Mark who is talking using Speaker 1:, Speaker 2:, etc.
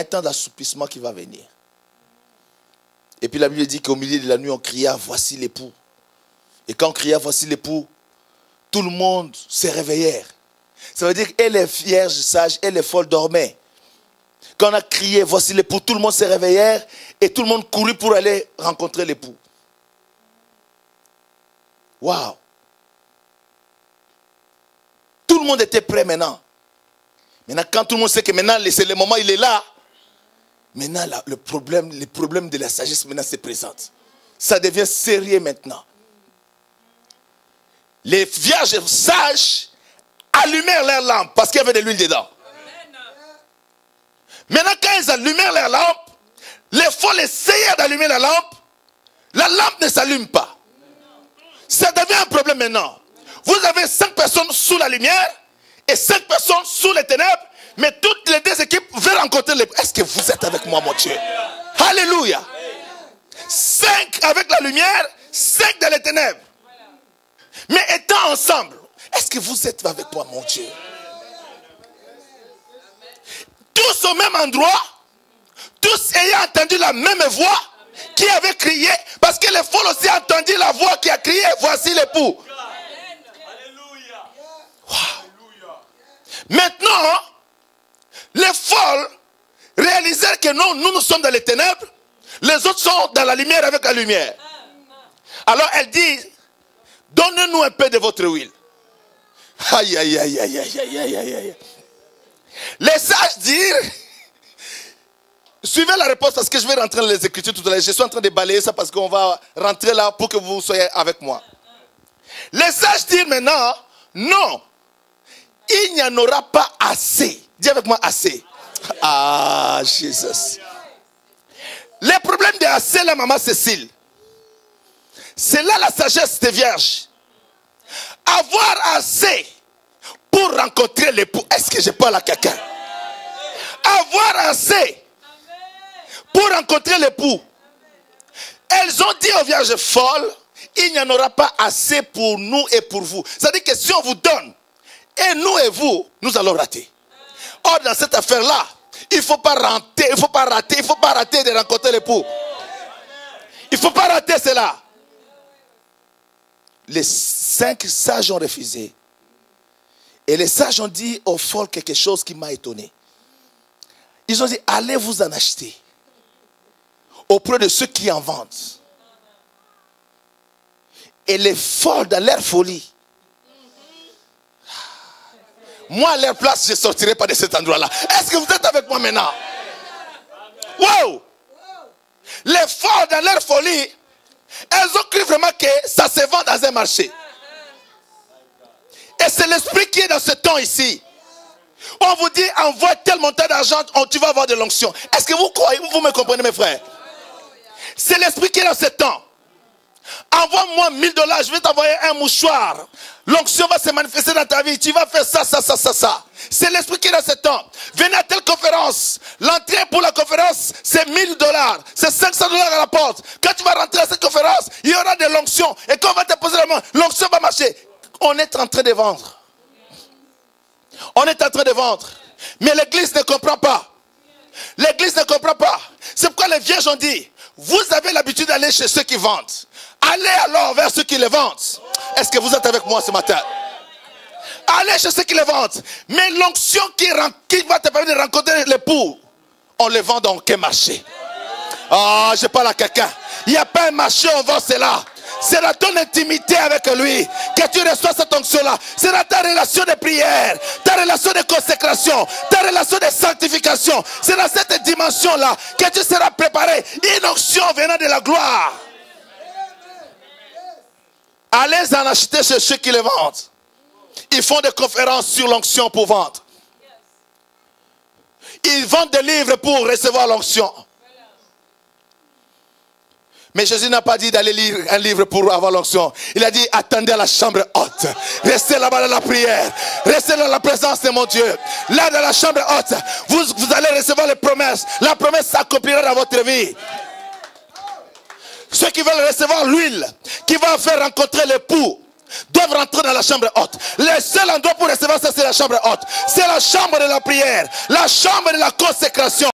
Speaker 1: un temps d'assoupissement qui va venir. Et puis la Bible dit qu'au milieu de la nuit, on cria, voici l'époux. Et quand on cria, voici l'époux, tout le monde se réveillait. Ça veut dire que les vierges sages et les folles dormaient. Quand on a crié, voici l'époux, tout le monde se réveillait et tout le monde courut pour aller rencontrer l'époux. Waouh! Tout le monde était prêt maintenant. Maintenant, quand tout le monde sait que maintenant, c'est le moment, il est là. Maintenant, le problème de la sagesse maintenant se présente. Ça devient sérieux maintenant. Les vierges sages allumèrent leurs lampes parce qu'il y avait de l'huile dedans. Maintenant, quand ils allumèrent leurs lampes, les folles essayèrent d'allumer la lampe ne s'allume pas. Ça devient un problème maintenant. Vous avez 5 personnes sous la lumière et 5 personnes sous les ténèbres, mais toutes les 2 équipes veulent rencontrer les... Est-ce que vous êtes avec moi, mon Dieu? Alléluia. 5 avec la lumière, 5 dans les ténèbres. Mais étant ensemble, est-ce que vous êtes avec moi, mon Dieu? Tous au même endroit, tous ayant entendu la même voix qui avait crié, parce que les folles aussi ont entendu la voix qui a crié, voici l'époux. Wow. Maintenant, les folles réalisèrent que non, nous sommes dans les ténèbres, les autres sont dans la lumière avec la lumière. Alors elle dit, donnez-nous un peu de votre huile. Aïe, aïe, aïe, aïe, aïe, aïe, aïe, aïe. Les sages dirent, suivez la réponse parce que je vais rentrer dans les Écritures tout à l'heure. Je suis en train de balayer ça parce qu'on va rentrer là pour que vous soyez avec moi. Les sages dirent maintenant, non, il n'y en aura pas assez. Dis avec moi assez. Ah, Jésus. Les problèmes de assez, la maman Cécile, c'est là la sagesse des vierges. Avoir assez pour rencontrer l'époux. Est-ce que je parle à quelqu'un? Avoir assez pour rencontrer l'époux. Elles ont dit aux vierges folles, il n'y en aura pas assez pour nous et pour vous. C'est-à-dire que si on vous donne, et nous et vous, nous allons rater. Or, dans cette affaire-là, il ne faut pas rater, il ne faut pas rater, il ne faut pas rater de rencontrer l'époux. Il ne faut pas rater cela. Les 5 sages ont refusé. Et les sages ont dit aux folles quelque chose qui m'a étonné. Ils ont dit, allez vous en acheter auprès de ceux qui en vendent. Et les folles, dans leur folie, moi à leur place, je ne sortirai pas de cet endroit-là. Est-ce que vous êtes avec moi maintenant? Wow! Les folles, dans leur folie, elles ont cru vraiment que ça se vend dans un marché. Et c'est l'esprit qui est dans ce temps ici. On vous dit, envoie tel montant d'argent, tu vas avoir de l'onction. Est-ce que vous croyez, vous me comprenez mes frères? C'est l'esprit qui est dans ce temps. Envoie-moi 1000 $, je vais t'envoyer un mouchoir. L'onction va se manifester dans ta vie. Tu vas faire ça, ça, ça, ça, ça. C'est l'esprit qui est dans ce temps. Venez à telle conférence. L'entrée pour la conférence, c'est 1000 $. C'est 500 $ à la porte. Quand tu vas rentrer à cette conférence, il y aura de l'onction. Et quand on va te poser la main, l'onction va marcher. On est en train de vendre. On est en train de vendre. Mais l'église ne comprend pas. L'église ne comprend pas. C'est pourquoi les vierges ont dit, vous avez l'habitude d'aller chez ceux qui vendent. Allez alors vers ceux qui les vendent. Est-ce que vous êtes avec moi ce matin? Allez chez ceux qui les vendent. Mais l'onction qui va te permettre de rencontrer l'époux, on les vend dans quel marché? Ah, je parle à quelqu'un. Il n'y a pas un marché, on vend cela. C'est dans ton intimité avec lui que tu reçois cette onction-là. C'est dans ta relation de prière, ta relation de consécration, ta relation de sanctification. C'est dans cette dimension-là que tu seras préparé. Une onction venant de la gloire. Allez en acheter chez ceux qui les vendent. Ils font des conférences sur l'onction pour vendre. Ils vendent des livres pour recevoir l'onction. Mais Jésus n'a pas dit d'aller lire un livre pour avoir l'onction. Il a dit, attendez à la chambre haute. Restez là-bas dans la prière. Restez dans la présence de mon Dieu. Là dans la chambre haute, vous allez recevoir les promesses. La promesse s'accomplira dans votre vie. Ceux qui veulent recevoir l'huile, qui va faire rencontrer l'époux, doivent rentrer dans la chambre haute. Le seul endroit pour recevoir ça, c'est la chambre haute. C'est la chambre de la prière. La chambre de la consécration.